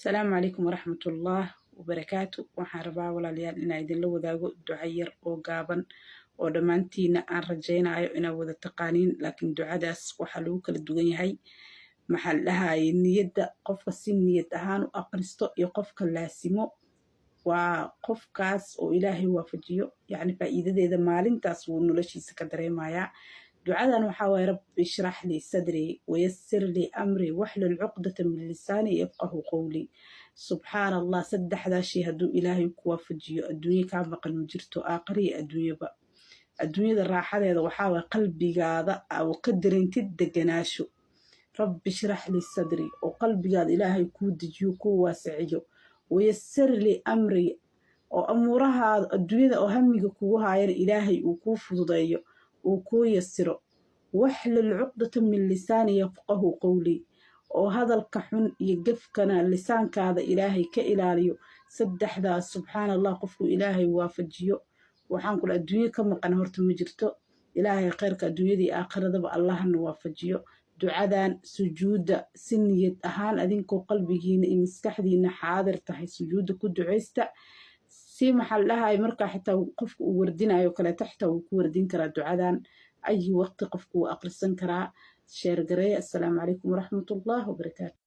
السلام عليكم ورحمة الله وبركاته. waxaan rabaa walaalayaal inaan idinla wadaago duco yar oo gaaban oo dhammaantiina aan rajaynayo inaad wada taqaaniin, laakiin ducadaas waxaa lagu kala duwan yahay. maxaa la dhahaye niyadda qofka si niyad ahaan u aqristo iyo qofka laasimo waa qofkaas oo ilaahay waafajiyo, yacni faa'iidadeeda maalintaas wuu noloshiisa ka dareemayaa. ducadan waxaa waaye rabbi ishrax lii sadrii wayassir lii amrii waxlul cuqdata min lisaanii yafqahu qowlii. subxaana allah, saddexdaa shay hadduu ilaahay ku waafajiyo adduunye kaa maqan ma jirto, aakhiriyo adduunyaba. adduunyada raaxadeeda waxaa waaye qalbigaada oo ka dareentid deganaasho. rabbi ishrax lii sadrii oo qalbigaada ilaahay kuu dejiyo kuu waasiciyo. wayassir lii amrii oo amuurahaada adduunyada oo hamiga kugu haayana ilaahay uu kuu fududeeyo uu kuu yasiro. waxlul cuqdata min lisaani yafqahu qowlii oo hadalka xun iyo gefkana lisaankaada ilaahay ka ilaaliyo. saddexdaas subxaana allah qofku ilaahay waafajiyo, waxaan kula adduunye ka maqan horta ma jirto. ilaahay khayrka adduunyadii aakhiradaba allahna waafajiyo. ducadan sujuudda si niyad ahaan adinkoo qalbigiina iyo maskaxdiina xaadir tahay sujuudda ku ducaysta. si maxaa la dhahaye markaa xitaa qofka uu wardinayo kaleeto xitaa wuu ku wardin karaa ducadan أي وقت قفكوا أقرسن كرا شير قرية. السلام عليكم ورحمة الله وبركاته.